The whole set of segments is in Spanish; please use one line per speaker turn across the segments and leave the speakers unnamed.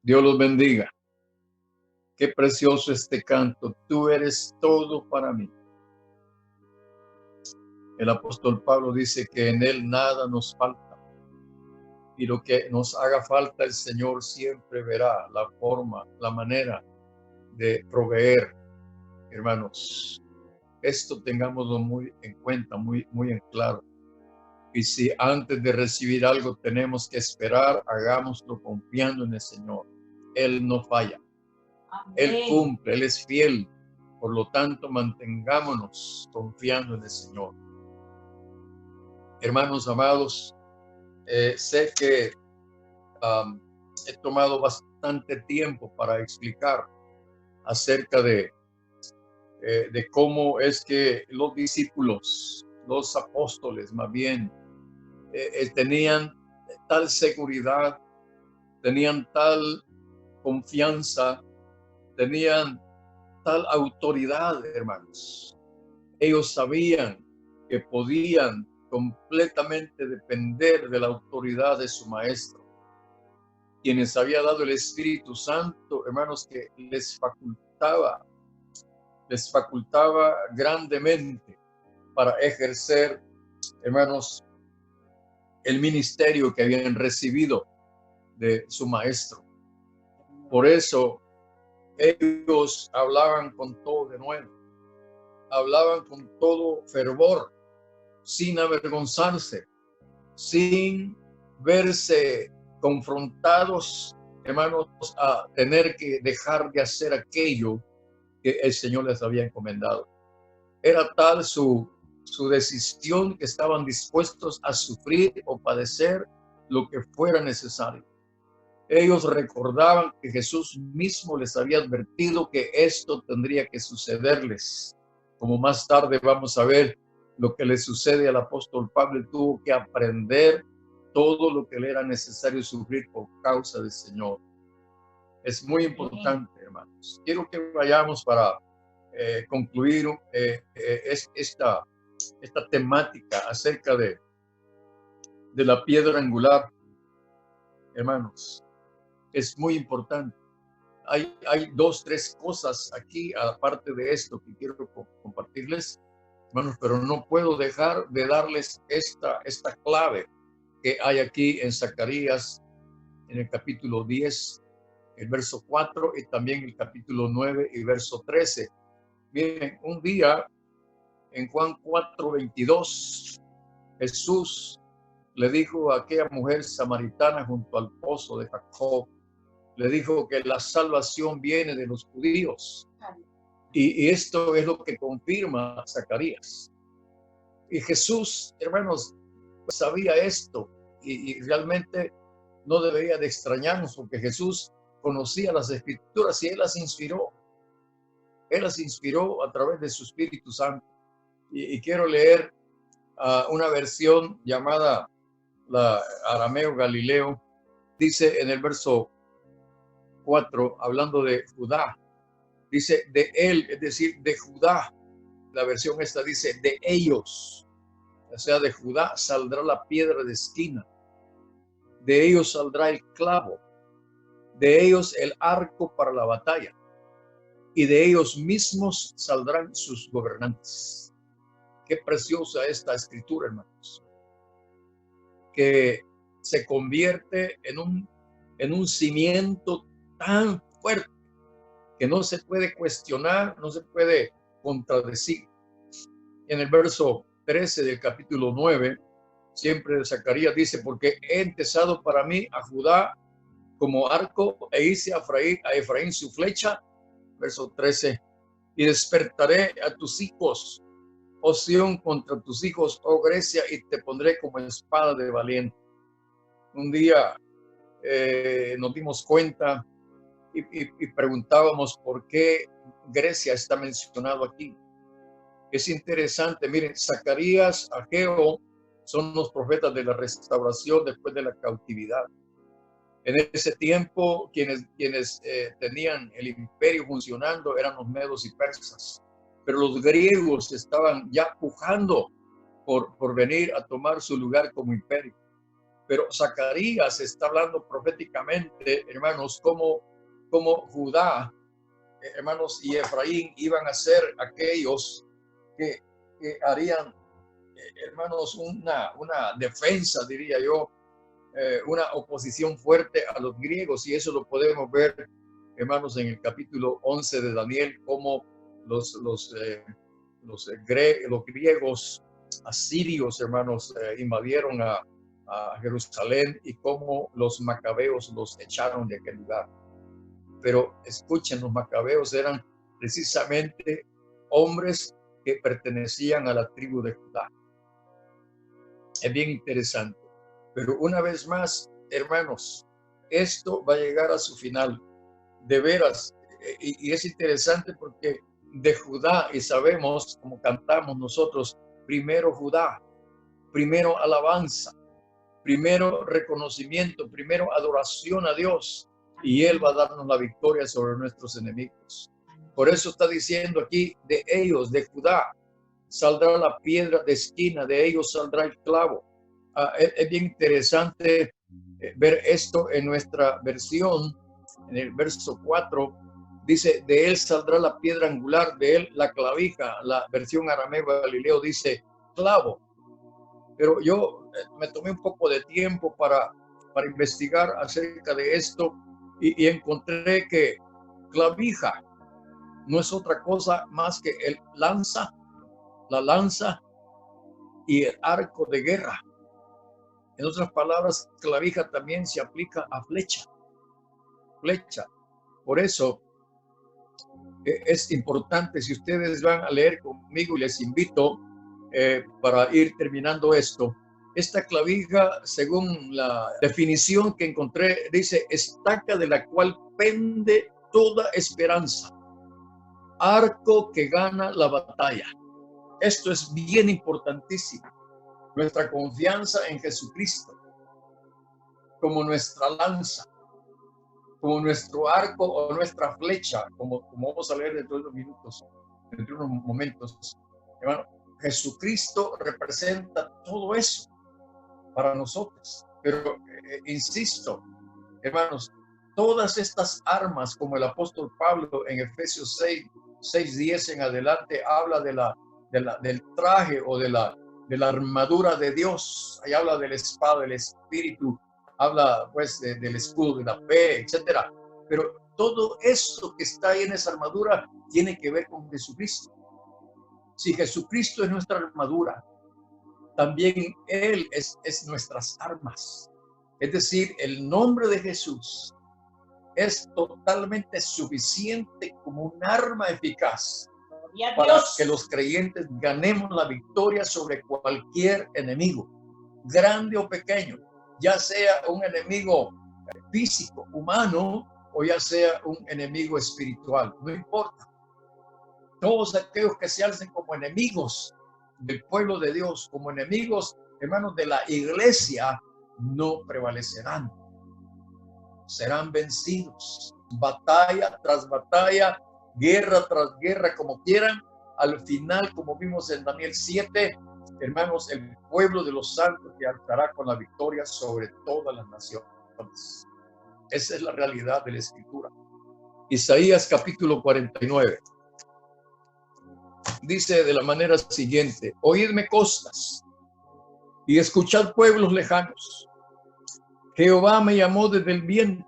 Dios los bendiga. Qué precioso este canto. Tú eres todo para mí. El apóstol Pablo dice que en él nada nos falta. Y lo que nos haga falta, el Señor siempre verá la forma, la manera de proveer, hermanos. Esto tengámoslo muy en cuenta, muy en claro. Y si antes de recibir algo tenemos que esperar, hagámoslo confiando en el Señor. Él no falla. Amén. Él cumple, Él es fiel. Por lo tanto, mantengámonos confiando en el Señor. Hermanos amados, sé que he tomado bastante tiempo para explicar acerca de cómo es que los discípulos, los apóstoles más bien, tenían tal seguridad, tenían tal confianza, tenían tal autoridad, hermanos. Ellos sabían que podían completamente depender de la autoridad de su maestro, quienes había dado el Espíritu Santo, hermanos, que les facultaba grandemente para ejercer, hermanos, el ministerio que habían recibido de su maestro. Por eso ellos hablaban con todo de nuevo, hablaban con todo fervor, sin avergonzarse, sin verse confrontados, hermanos, a tener que dejar de hacer aquello que el Señor les había encomendado. Era tal su decisión que estaban dispuestos a sufrir o padecer lo que fuera necesario. Ellos recordaban que Jesús mismo les había advertido que esto tendría que sucederles. Como más tarde vamos a ver lo que le sucede al apóstol Pablo. Tuvo que aprender todo lo que le era necesario sufrir por causa del Señor. Es muy importante, hermanos. Quiero que vayamos para concluir esta temática acerca de la piedra angular, hermanos. Es muy importante. Hay dos, tres cosas aquí, aparte de esto, que quiero compartirles, hermanos, pero no puedo dejar de darles esta clave que hay aquí en Zacarías, en el capítulo 10, el verso 4, y también el capítulo 9 y verso 13. Miren, un día en Juan 4:22, Jesús le dijo a aquella mujer samaritana junto al pozo de Jacob, le dijo que la salvación viene de los judíos. Y esto es lo que confirma Zacarías. Y Jesús, hermanos, sabía esto y realmente no debería de extrañarnos, porque Jesús conocía las Escrituras y Él las inspiró. Él las inspiró a través de su Espíritu Santo. Y quiero leer una versión llamada la Arameo Galileo. Dice en el verso 4, hablando de Judá, dice de él, es decir, de Judá. La versión esta dice de ellos, o sea, de Judá saldrá la piedra de esquina, de ellos saldrá el clavo, de ellos el arco para la batalla, y de ellos mismos saldrán sus gobernantes. Qué preciosa esta escritura, hermanos, que se convierte en un cimiento tan fuerte que no se puede cuestionar, no se puede contradecir. En el verso 13 del capítulo 9, siempre de Zacarías, dice, porque he empezado para mí a Judá como arco e hice a Efraín su flecha. Verso 13, y despertaré a tus hijos, oh Sión, contra tus hijos, oh Grecia, y te pondré como espada de valiente. Un día nos dimos cuenta y preguntábamos por qué Grecia está mencionado aquí. Es interesante, miren, Zacarías, Ageo son los profetas de la restauración después de la cautividad. En ese tiempo, quienes tenían el imperio funcionando eran los medos y persas, pero los griegos estaban ya pujando por venir a tomar su lugar como imperio. Pero Zacarías está hablando proféticamente, hermanos, como Judá, hermanos, y Efraín iban a ser aquellos que harían, hermanos, una defensa, diría yo, una oposición fuerte a los griegos, y eso lo podemos ver, hermanos, en el capítulo 11 de Daniel, como los griegos asirios, hermanos, invadieron a Jerusalén, y cómo los macabeos los echaron de aquel lugar. Pero escuchen, los macabeos eran precisamente hombres que pertenecían a la tribu de Judá. Es bien interesante. Pero una vez más, hermanos, esto va a llegar a su final. De veras, y es interesante porque de Judá, y sabemos, como cantamos nosotros, primero Judá, primero alabanza, primero reconocimiento, primero adoración a Dios, y Él va a darnos la victoria sobre nuestros enemigos. Por eso está diciendo aquí, de ellos, de Judá, saldrá la piedra de esquina, de ellos saldrá el clavo. Es bien interesante ver esto en nuestra versión, en el verso 4, dice, de él saldrá la piedra angular, de él la clavija. La versión arameo Galileo dice clavo. Pero yo me tomé un poco de tiempo para investigar acerca de esto, y encontré que clavija no es otra cosa más que la lanza y el arco de guerra. En otras palabras, clavija también se aplica a flecha. Por eso es importante, si ustedes van a leer conmigo, y les invito para ir terminando esto, esta clavija, según la definición que encontré, dice estaca de la cual pende toda esperanza, arco que gana la batalla. Esto es bien importantísimo. Nuestra confianza en Jesucristo como nuestra lanza, como nuestro arco o nuestra flecha, como vamos a leer dentro de unos minutos, dentro de unos momentos. Hermano, Jesucristo representa todo eso para nosotros. Pero insisto, hermanos, todas estas armas, como el apóstol Pablo en Efesios 6:10 en adelante habla del traje o de la armadura de Dios. Ahí habla de la espada del Espíritu, habla pues del escudo de la fe, etcétera. Pero todo eso que está ahí en esa armadura tiene que ver con Jesucristo. Si Jesucristo es nuestra armadura, también Él es nuestras armas. Es decir, el nombre de Jesús es totalmente suficiente como un arma eficaz para que los creyentes ganemos la victoria sobre cualquier enemigo, grande o pequeño, ya sea un enemigo físico, humano, o ya sea un enemigo espiritual, no importa. Todos aquellos que se alcen como enemigos del pueblo de Dios, como enemigos, hermanos, de la iglesia, no prevalecerán. Serán vencidos. Batalla tras batalla, guerra tras guerra, como quieran. Al final, como vimos en Daniel 7, hermanos, el pueblo de los santos que alzará con la victoria sobre todas las naciones. Esa es la realidad de la Escritura. Isaías capítulo 49. Dice de la manera siguiente: oídme costas y escuchad pueblos lejanos. Jehová me llamó desde el vientre,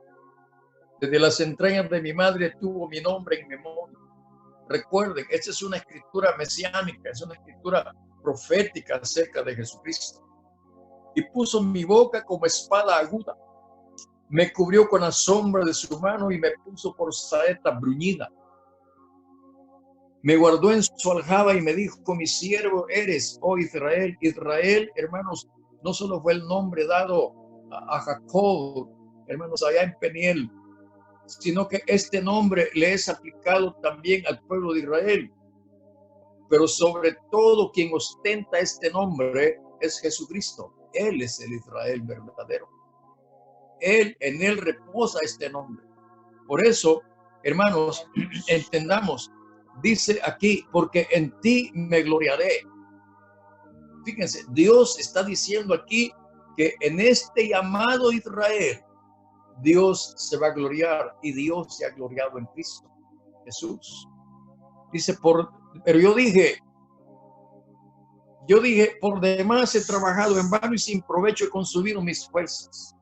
desde las entrañas de mi madre tuvo mi nombre en memoria. Recuerden, esta es una escritura mesiánica, es una escritura profética acerca de Jesucristo. Y puso mi boca como espada aguda, me cubrió con la sombra de su mano y me puso por saeta bruñida. Me guardó en su aljaba y me dijo: mi siervo eres, oh Israel. Israel, hermanos, no solo fue el nombre dado a Jacob, hermanos, allá en Peniel, sino que este nombre le es aplicado también al pueblo de Israel. Pero sobre todo quien ostenta este nombre es Jesucristo. Él es el Israel verdadero. En él reposa este nombre. Por eso, hermanos, entendamos, dice aquí, porque en ti me gloriaré. Fíjense, Dios está diciendo aquí que en este llamado Israel Dios se va a gloriar y Dios se ha gloriado en Cristo Jesús. Dice, pero yo dije, por demás he trabajado en vano y sin provecho he consumido mis fuerzas.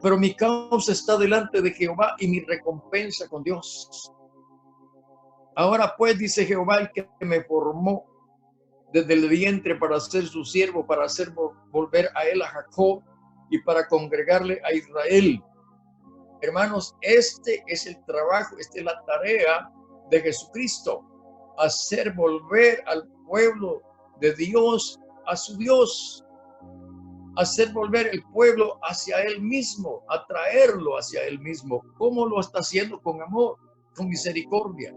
Pero mi causa está delante de Jehová y mi recompensa con Dios. Ahora pues, dice Jehová, el que me formó desde el vientre para ser su siervo, para hacer volver a él a Jacob y para congregarle a Israel. Hermanos, este es el trabajo, esta es la tarea de Jesucristo, hacer volver al pueblo de Dios a su Dios, hacer volver el pueblo hacia él mismo, atraerlo hacia él mismo. ¿Cómo lo está haciendo? Con amor, con misericordia,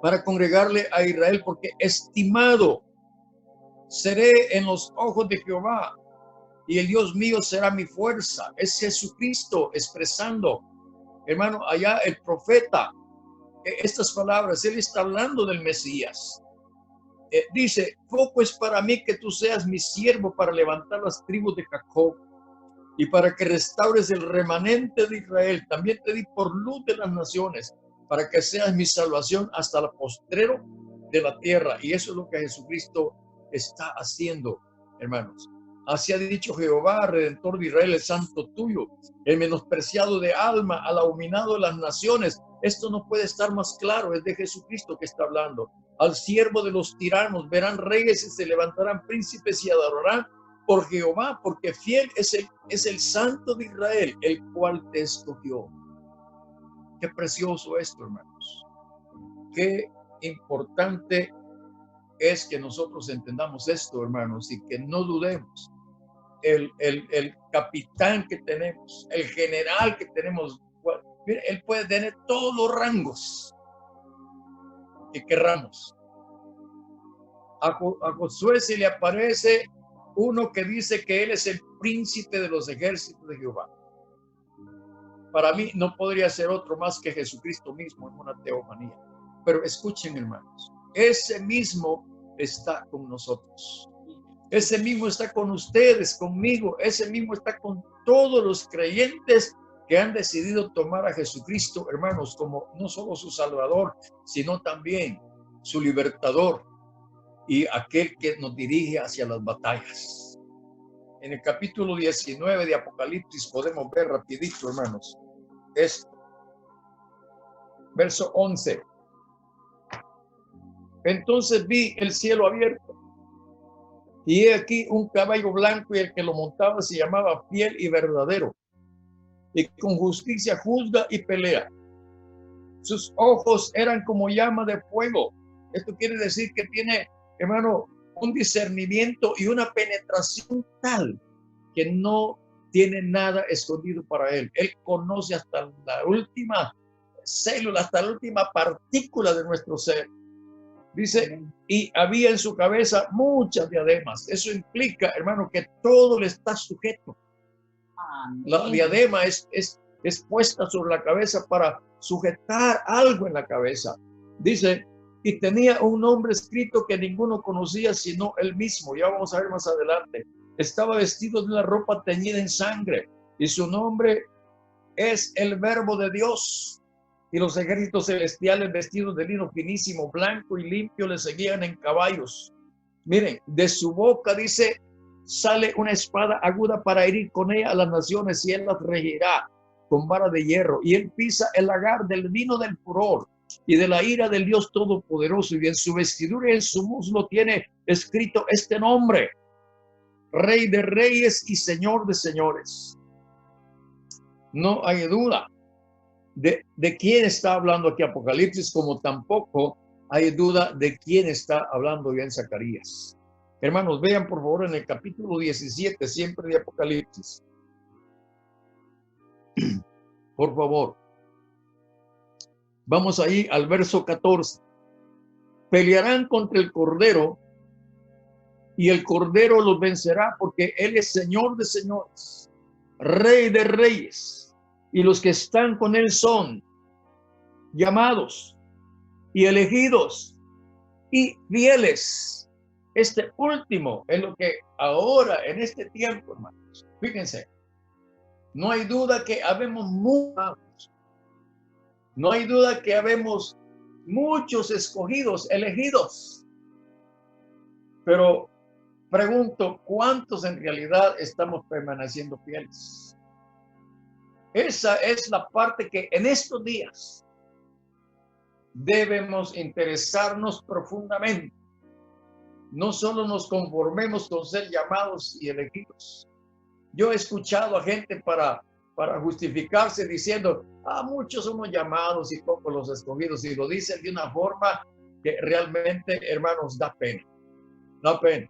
para congregarle a Israel, porque estimado seré en los ojos de Jehová y el Dios mío será mi fuerza. Es Jesucristo expresando, hermano, allá el profeta, estas palabras. Él está hablando del Mesías. Dice, poco es para mí que tú seas mi siervo para levantar las tribus de Jacob y para que restaures el remanente de Israel. También te di por luz de las naciones, para que seas mi salvación hasta el postrero de la tierra. Y eso es lo que Jesucristo está haciendo, hermanos. Así ha dicho Jehová, Redentor de Israel, el santo tuyo, el menospreciado de alma, al abominado de las naciones. Esto no puede estar más claro, es de Jesucristo que está hablando. Al siervo de los tiranos verán reyes y se levantarán príncipes y adorarán por Jehová, porque fiel es el santo de Israel, el cual te escogió. Qué precioso esto, hermanos. Qué importante es que nosotros entendamos esto, hermanos, y que no dudemos. El capitán que tenemos, el general que tenemos, mire, él puede tener todos los rangos que querramos. A Josué se le aparece uno que dice que él es el príncipe de los ejércitos de Jehová. Para mí no podría ser otro más que Jesucristo mismo en una teofanía. Pero escuchen, hermanos, ese mismo está con nosotros. Ese mismo está con ustedes, conmigo. Ese mismo está con todos los creyentes que han decidido tomar a Jesucristo, hermanos, como no solo su Salvador, sino también su libertador y aquel que nos dirige hacia las batallas. En el capítulo 19 de Apocalipsis podemos ver rapidito, hermanos, esto. Verso 11. Entonces vi el cielo abierto y he aquí un caballo blanco, y el que lo montaba se llamaba Fiel y Verdadero, y con justicia juzga y pelea. Sus ojos eran como llama de fuego. Esto quiere decir que tiene, hermano, un discernimiento y una penetración tal que no tiene nada escondido para él. Él conoce hasta la última célula, hasta la última partícula de nuestro ser. Dice, y había en su cabeza muchas diademas. Eso implica, hermano, que todo le está sujeto. La diadema es puesta sobre la cabeza para sujetar algo en la cabeza. Dice, y tenía un nombre escrito que ninguno conocía sino él mismo. Ya vamos a ver más adelante. Estaba vestido de una ropa teñida en sangre, y su nombre es el Verbo de Dios. Y los ejércitos celestiales vestidos de lino finísimo, blanco y limpio le seguían en caballos. Miren, de su boca, dice, sale una espada aguda para herir con ella a las naciones, y él las regirá con vara de hierro. Y él pisa el lagar del vino del furor y de la ira del Dios Todopoderoso. Y en su vestidura y en su muslo tiene escrito este nombre: Rey de Reyes y Señor de Señores. No hay duda de quién está hablando aquí Apocalipsis, como tampoco hay duda de quién está hablando ya en Zacarías. Hermanos, vean por favor en el capítulo 17, siempre de Apocalipsis. Por favor. Vamos ahí al verso 14. Pelearán contra el Cordero, y el Cordero los vencerá, porque Él es Señor de señores, Rey de reyes. Y los que están con él son llamados y elegidos y fieles. Este último es lo que ahora, en este tiempo, hermanos, fíjense, no hay duda que habemos muchos, no hay duda que habemos muchos escogidos, elegidos, pero pregunto, ¿cuántos en realidad estamos permaneciendo fieles? Esa es la parte que en estos días debemos interesarnos profundamente. No solo nos conformemos con ser llamados y elegidos. Yo he escuchado a gente para justificarse diciendo, muchos somos llamados y pocos los escogidos, y lo dicen de una forma que realmente, hermanos, da pena. Da pena.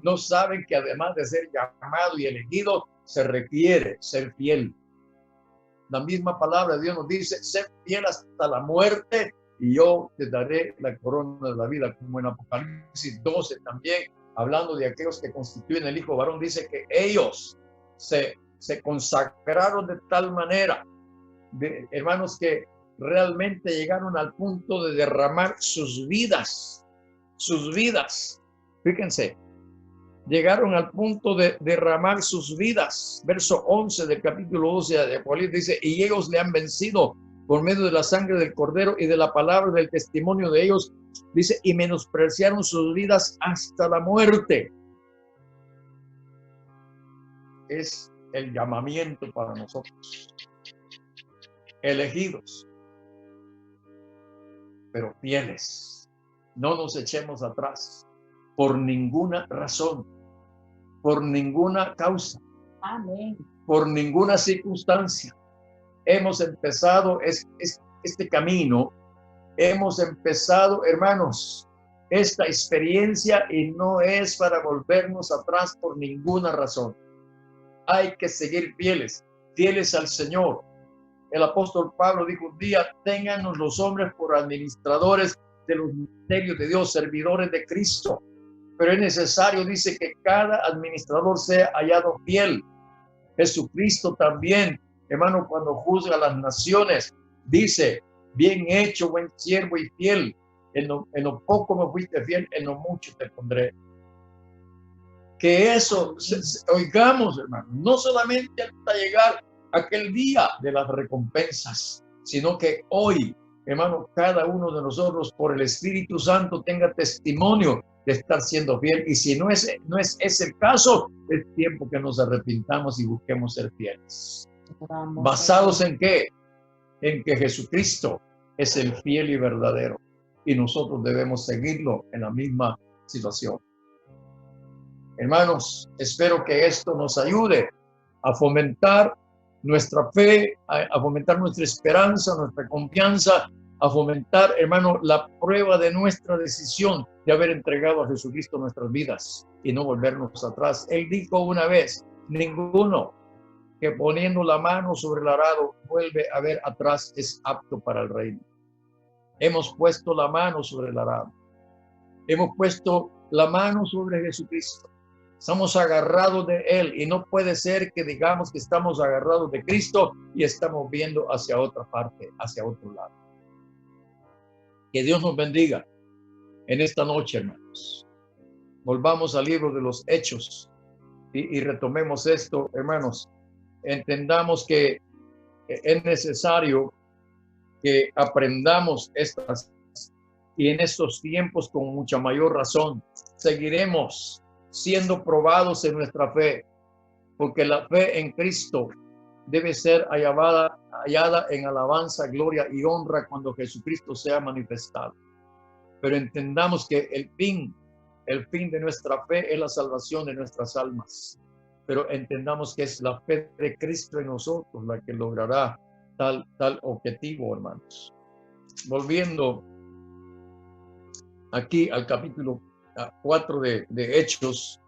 No saben que además de ser llamado y elegido, se requiere ser fiel. La misma palabra de Dios nos dice, ser fiel hasta la muerte y yo te daré la corona de la vida, como en Apocalipsis 12 también, hablando de aquellos que constituyen el hijo varón, dice que ellos se consagraron de tal manera, hermanos, que realmente llegaron al punto de derramar sus vidas. Fíjense, llegaron al punto de derramar sus vidas. Verso 11 del capítulo 12 de Apocalipsis dice, y ellos le han vencido por medio de la sangre del Cordero y de la palabra del testimonio de ellos, dice, y menospreciaron sus vidas hasta la muerte. Es el llamamiento para nosotros. Elegidos, pero fieles. No nos echemos atrás por ninguna razón, por ninguna causa,
amén,
por ninguna circunstancia. Hemos empezado este camino, hemos empezado, hermanos, esta experiencia y no es para volvernos atrás por ninguna razón. Hay que seguir fieles, fieles al Señor. El apóstol Pablo dijo un día, téngannos los hombres por administradores de los misterios de Dios, servidores de Cristo. Pero es necesario, dice, que cada administrador sea hallado fiel. Jesucristo también, hermano, cuando juzga a las naciones, dice, bien hecho, buen siervo y fiel. En lo poco me fuiste fiel, en lo mucho te pondré. Que eso oigamos, hermano, no solamente hasta llegar aquel día de las recompensas, sino que hoy, hermano, cada uno de nosotros por el Espíritu Santo tenga testimonio de estar siendo fiel. Y si no es ese el caso, es tiempo que nos arrepintamos y busquemos ser fieles. ¿Basados en qué? En que Jesucristo es el fiel y verdadero. Y nosotros debemos seguirlo en la misma situación. Hermanos, espero que esto nos ayude a fomentar nuestra fe, a fomentar nuestra esperanza, nuestra confianza, a fomentar, hermano, la prueba de nuestra decisión de haber entregado a Jesucristo nuestras vidas y no volvernos atrás. Él dijo una vez, ninguno que poniendo la mano sobre el arado vuelve a ver atrás es apto para el reino. Hemos puesto la mano sobre el arado. Hemos puesto la mano sobre Jesucristo. Estamos agarrados de Él y no puede ser que digamos que estamos agarrados de Cristo y estamos viendo hacia otra parte, hacia otro lado. Que Dios nos bendiga en esta noche, hermanos. Volvamos al libro de los Hechos y retomemos esto, hermanos. Entendamos que es necesario que aprendamos estas y en estos tiempos con mucha mayor razón seguiremos siendo probados en nuestra fe, porque la fe en Cristo debe ser hallada en alabanza, gloria y honra cuando Jesucristo sea manifestado. Pero entendamos que el fin de nuestra fe es la salvación de nuestras almas. Pero entendamos que es la fe de Cristo en nosotros la que logrará tal objetivo, hermanos. Volviendo aquí al capítulo 4 de Hechos,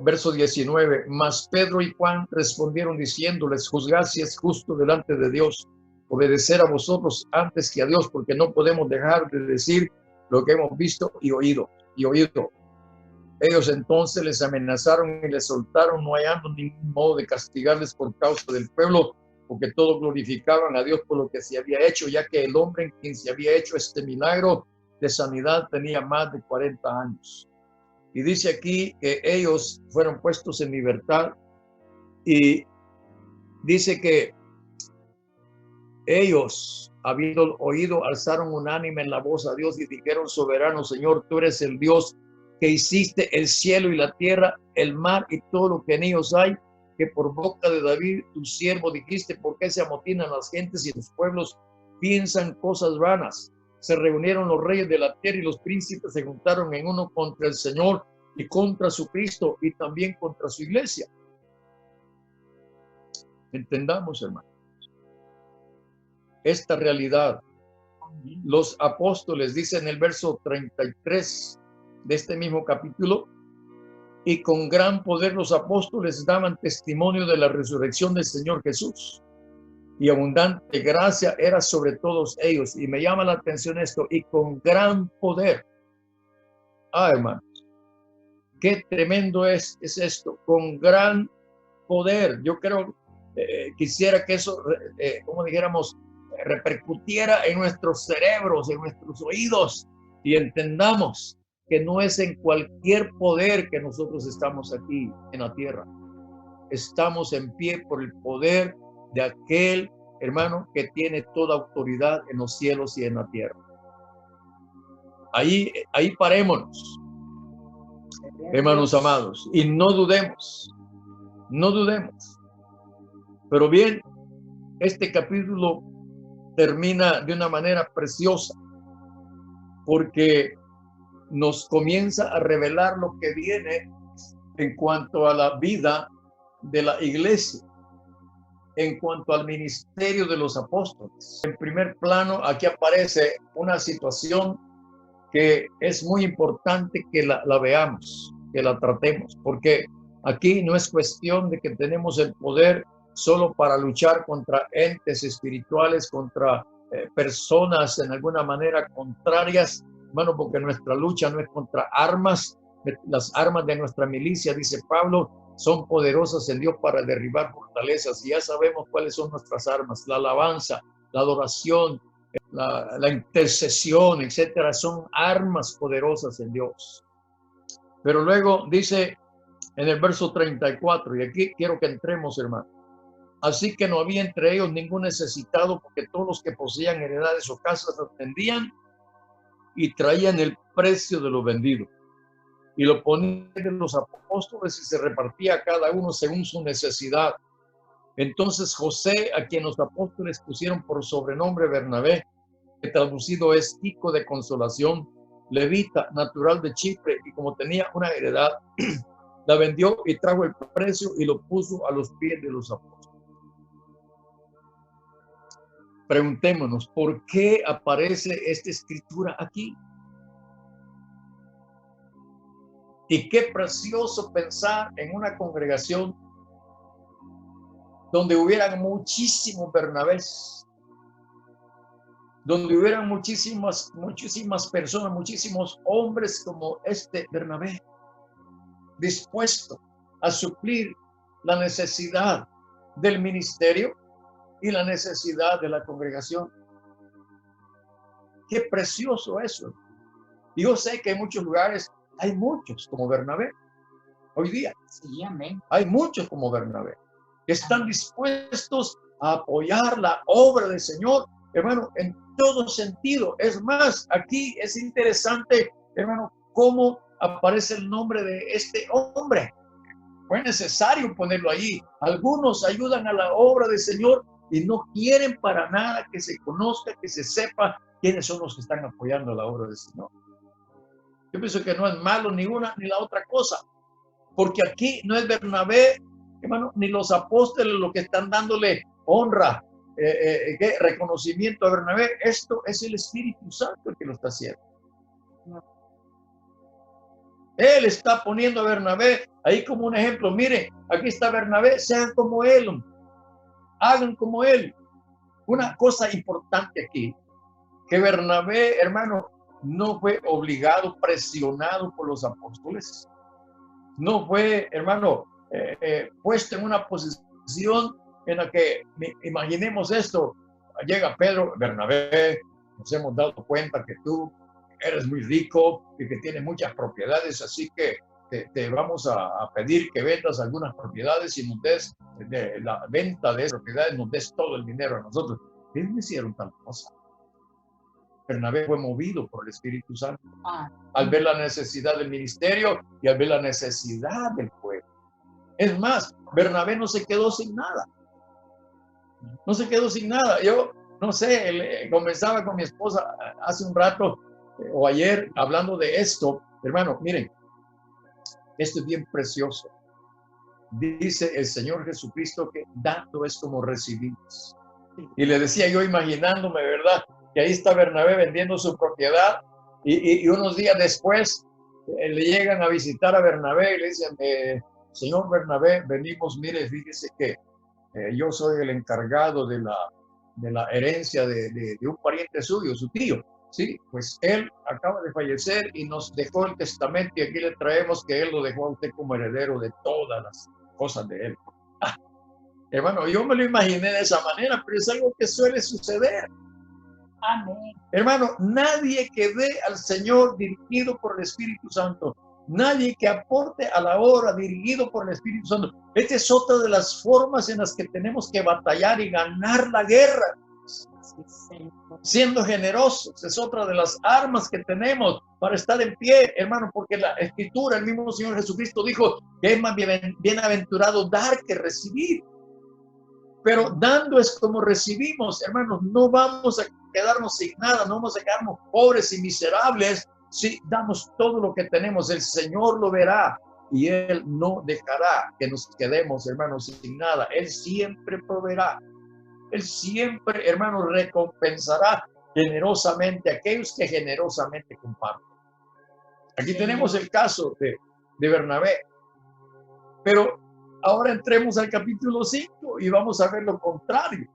verso 19, mas Pedro y Juan respondieron diciéndoles, juzgad si es justo delante de Dios obedecer a vosotros antes que a Dios, porque no podemos dejar de decir lo que hemos visto y oído. Ellos entonces les amenazaron y les soltaron, no hallando ningún modo de castigarles por causa del pueblo, porque todos glorificaban a Dios por lo que se había hecho, ya que el hombre en quien se había hecho este milagro de sanidad tenía más de 40 años. Y dice aquí que ellos fueron puestos en libertad y dice que ellos, habiendo oído, alzaron unánime en la voz a Dios y dijeron: soberano Señor, tú eres el Dios que hiciste el cielo y la tierra, el mar y todo lo que en ellos hay, que por boca de David, tu siervo, dijiste: ¿por qué se amotinan las gentes y los pueblos piensan cosas vanas? Se reunieron los reyes de la tierra y los príncipes se juntaron en uno contra el Señor y contra su Cristo y también contra su iglesia. Entendamos, hermano, esta realidad. Los apóstoles, dice en el verso 33 de este mismo capítulo: y con gran poder los apóstoles daban testimonio de la resurrección del Señor Jesús, y abundante gracia era sobre todos ellos. Y me llama la atención esto: y con gran poder. Hermanos, qué tremendo es esto, con gran poder. Yo creo, quisiera que eso, como dijéramos, repercutiera en nuestros cerebros, en nuestros oídos, y entendamos que no es en cualquier poder que nosotros estamos aquí en la tierra. Estamos en pie por el poder de aquel, hermano, que tiene toda autoridad en los cielos y en la tierra. Ahí parémonos, hermanos amados, y no dudemos, no dudemos. Pero bien, este capítulo termina de una manera preciosa, porque nos comienza a revelar lo que viene en cuanto a la vida de la iglesia, en cuanto al ministerio de los apóstoles. En primer plano, aquí aparece una situación que es muy importante que la veamos, que la tratemos, porque aquí no es cuestión de que tenemos el poder solo para luchar contra entes espirituales, contra personas en alguna manera contrarias, bueno, porque nuestra lucha no es contra armas. Las armas de nuestra milicia, dice Pablo, son poderosas en Dios para derribar fortalezas, y ya sabemos cuáles son nuestras armas: la alabanza, la adoración, la intercesión, etcétera. Son armas poderosas en Dios. Pero luego dice en el verso 34, y aquí quiero que entremos, hermano: así que no había entre ellos ningún necesitado, porque todos los que poseían heredades o casas las vendían y traían el precio de lo vendido y lo ponían en los apóstoles, y se repartía a cada uno según su necesidad. Entonces José, a quien los apóstoles pusieron por sobrenombre Bernabé, que traducido es hijo de consolación, levita, natural de Chipre, y como tenía una heredad, la vendió y trajo el precio y lo puso a los pies de los apóstoles. Preguntémonos, ¿por qué aparece esta escritura aquí? Y qué precioso pensar en una congregación donde hubieran muchísimos Bernabés, donde hubieran muchísimas personas, muchísimos hombres como este Bernabé, dispuesto a suplir la necesidad del ministerio y la necesidad de la congregación. Qué precioso eso. Y yo sé que en muchos lugares hay muchos como Bernabé. Hoy día sí, amén, hay muchos como Bernabé que están dispuestos a apoyar la obra del Señor, hermano, en todo sentido. Es más, aquí es interesante, hermano, cómo aparece el nombre de este hombre. Fue necesario ponerlo allí. Algunos ayudan a la obra del Señor y no quieren para nada que se conozca, que se sepa quiénes son los que están apoyando la obra del Señor. Yo pienso que no es malo ni una ni la otra cosa, porque aquí no es Bernabé, hermano, ni los apóstoles los que están dándole honra, reconocimiento a Bernabé. Esto es el Espíritu Santo el que lo está haciendo. Él está poniendo a Bernabé ahí como un ejemplo. Mire, aquí está Bernabé, sean como él, hagan como él. Una cosa importante aquí, que Bernabé, hermano, no fue obligado, presionado por los apóstoles. No fue, hermano, puesto en una posición en la que, imaginemos esto, llega Pedro: Bernabé, nos hemos dado cuenta que tú eres muy rico y que tienes muchas propiedades, así que te vamos a pedir que vendas algunas propiedades y nos des de la venta de esas propiedades, nos des todo el dinero a nosotros. Ellos no hicieron tal cosa. Bernabé fue movido por el Espíritu Santo al ver la necesidad del ministerio y al ver la necesidad del pueblo. Es más, Bernabé no se quedó sin nada. No se quedó sin nada. Yo, no sé, conversaba con mi esposa hace un rato o ayer hablando de esto. Hermano, miren, esto es bien precioso. Dice el Señor Jesucristo que dando es como recibimos. Y le decía yo imaginándome, ¿verdad? Que ahí está Bernabé vendiendo su propiedad y unos días después le llegan a visitar a Bernabé y le dicen, señor Bernabé, venimos, mire, fíjese que yo soy el encargado de la herencia de un pariente suyo, su tío. Sí, pues él acaba de fallecer y nos dejó el testamento y aquí le traemos que él lo dejó a usted como heredero de todas las cosas de él. Hermano, yo me lo imaginé de esa manera, pero es algo que suele suceder. Amén. Hermano, nadie que ve al Señor dirigido por el Espíritu Santo, nadie que aporte a la obra dirigido por el Espíritu Santo. Esta es otra de las formas en las que tenemos que batallar y ganar la guerra. Siendo generosos, es otra de las armas que tenemos para estar en pie, hermano, porque la Escritura, el mismo Señor Jesucristo dijo que es más bienaventurado dar que recibir. Pero dando es como recibimos, hermanos, no vamos a quedarnos sin nada, no vamos a quedarnos pobres y miserables si damos todo lo que tenemos. El Señor lo verá y Él no dejará que nos quedemos, hermanos, sin nada. Él siempre proveerá. Él siempre, hermanos, recompensará generosamente a aquellos que generosamente comparten. Aquí tenemos el caso de Bernabé. Pero ahora entremos al capítulo 5 y vamos a ver lo contrario.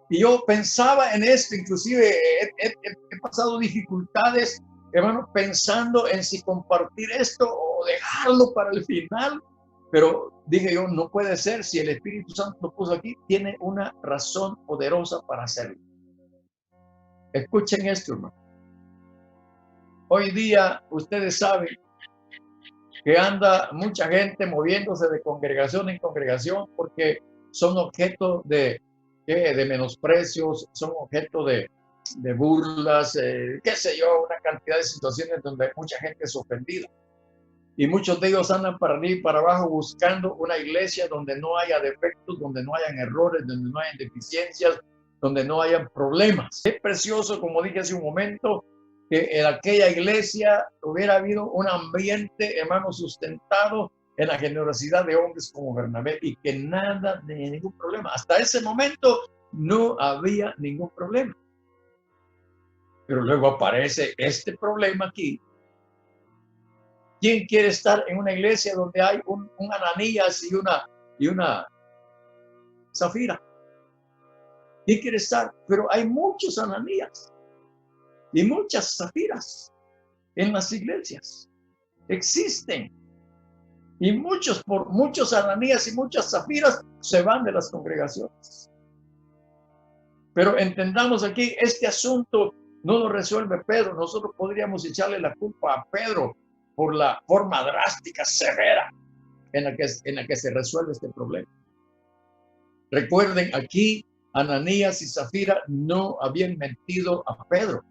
Y yo pensaba en esto, inclusive he pasado dificultades, hermano, pensando en si compartir esto o dejarlo para el final. Pero dije yo, no puede ser, si el Espíritu Santo lo puso aquí, tiene una razón poderosa para hacerlo. Escuchen esto, hermano. Hoy día, ustedes saben que anda mucha gente moviéndose de congregación en congregación porque son objeto de menosprecios, son objeto de burlas, qué sé yo, una cantidad de situaciones donde mucha gente es ofendida. Y muchos de ellos andan para arriba y para abajo buscando una iglesia donde no haya defectos, donde no hayan errores, donde no hayan deficiencias, donde no hayan problemas. Es precioso, como dije hace un momento, que en aquella iglesia hubiera habido un ambiente, hermano, sustentado en la generosidad de hombres como Bernabé y que nada de ningún problema. Hasta ese momento no había ningún problema. Pero luego aparece este problema aquí. ¿Quién quiere estar en una iglesia donde hay un Ananías y una Zafira? ¿Quién quiere estar? Pero hay muchos Ananías y muchas Zafiras en las iglesias. Existen. Y muchos Ananías y muchas Zafiras se van de las congregaciones. Pero entendamos aquí, este asunto no lo resuelve Pedro. Nosotros podríamos echarle la culpa a Pedro por la forma drástica, severa, en la que se resuelve este problema. Recuerden, aquí Ananías y Zafira no habían mentido a Pedro.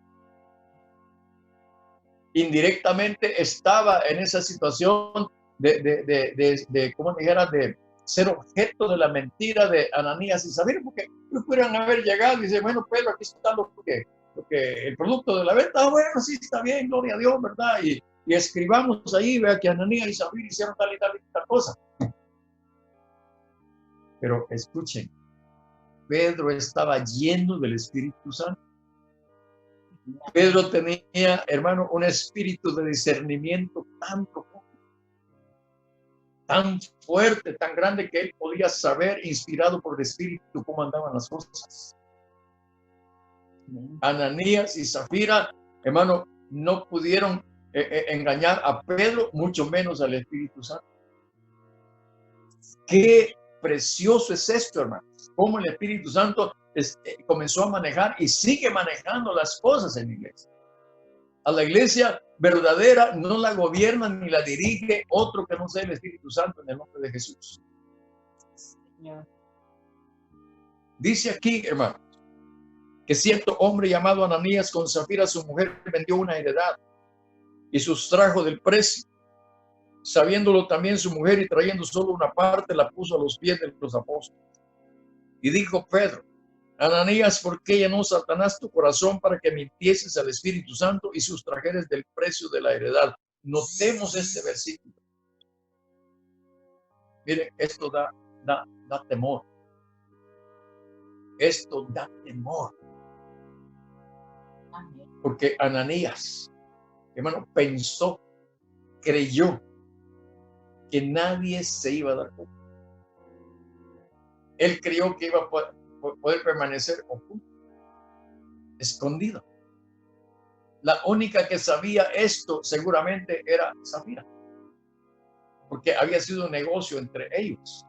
Indirectamente estaba en esa situación ¿cómo dijera?, de ser objeto de la mentira de Ananías y Zafira, porque ellos pudieran haber llegado y decir, bueno, Pedro, aquí está lo que el producto de la venta, bueno, sí, está bien, gloria a Dios, ¿verdad? Y escribamos ahí, vea que Ananías y Zafira hicieron tal y tal y tal cosa. Pero escuchen, Pedro estaba lleno del Espíritu Santo. Pedro tenía, hermano, un espíritu de discernimiento tan profundo, tan fuerte, tan grande, que él podía saber, inspirado por el Espíritu, cómo andaban las cosas. Ananías y Zafira, hermano, no pudieron engañar a Pedro, mucho menos al Espíritu Santo. Qué precioso es esto, hermanos. Cómo el Espíritu Santo comenzó a manejar y sigue manejando las cosas en la iglesia. A la iglesia verdadera no la gobierna ni la dirige otro que no sea el Espíritu Santo, en el nombre de Jesús.
Señor.
Dice aquí, hermano, que cierto hombre llamado Ananías con Zafira, su mujer, vendió una heredad y sustrajo del precio. Sabiéndolo también su mujer y trayendo solo una parte, la puso a los pies de los apóstoles. Y dijo Pedro: Ananías, ¿por qué llenó Satanás tu corazón para que mintieses al Espíritu Santo y sustrajeres del precio de la heredad? Notemos este versículo. Miren, esto da temor. Esto da temor.
Amén.
Porque Ananías, hermano, pensó, creyó que nadie se iba a dar cuenta. Él creyó que iba a poder permanecer oculto, escondido. La única que sabía esto seguramente era Zafira, porque había sido un negocio entre ellos.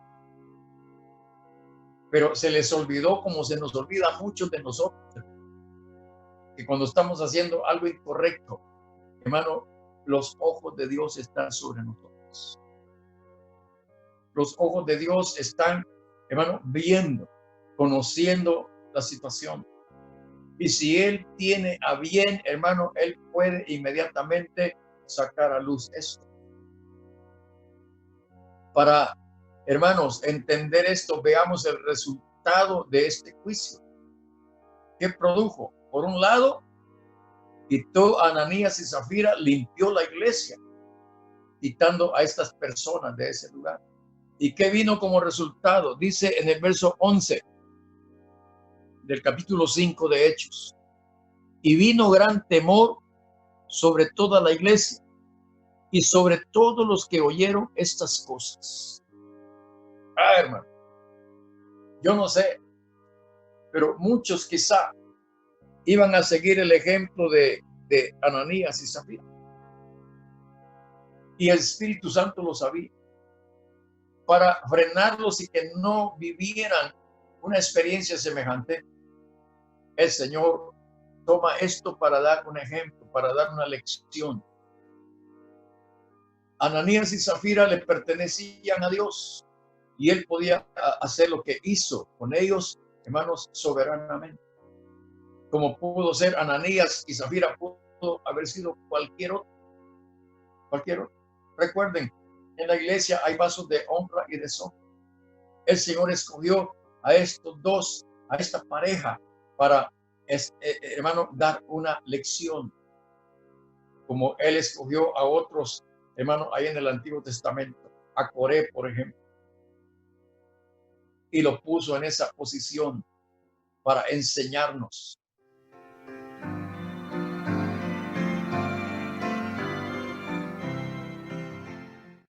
Pero se les olvidó, como se nos olvida a muchos de nosotros, que cuando estamos haciendo algo incorrecto, hermano, los ojos de Dios están sobre nosotros. Los ojos de Dios están, hermano, viendo, conociendo la situación. Y si Él tiene a bien, hermano, Él puede inmediatamente sacar a luz esto. Para, hermanos, entender esto, veamos el resultado de este juicio. ¿Qué produjo? Por un lado, quitó a Ananías y Zafira, limpió la iglesia, quitando a estas personas de ese lugar. ¿Y qué vino como resultado? Dice en el verso 11 del capítulo 5 de Hechos: y vino gran temor sobre toda la iglesia y sobre todos los que oyeron estas cosas. Hermano, yo no sé, pero muchos quizá iban a seguir el ejemplo de Ananías y Zafira. Y el Espíritu Santo lo sabía, para frenarlos y que no vivieran una experiencia semejante. El Señor toma esto para dar un ejemplo, para dar una lección. Ananías y Zafira le pertenecían a Dios y Él podía hacer lo que hizo con ellos, hermanos, soberanamente. Como pudo ser Ananías y Zafira, pudo haber sido cualquier otro. Recuerden, en la iglesia hay vasos de honra y deshonra. El Señor escogió a estos dos, a esta pareja, para, hermano, dar una lección, como Él escogió a otros, hermano, ahí en el Antiguo Testamento, a Coré, por ejemplo, y lo puso en esa posición para enseñarnos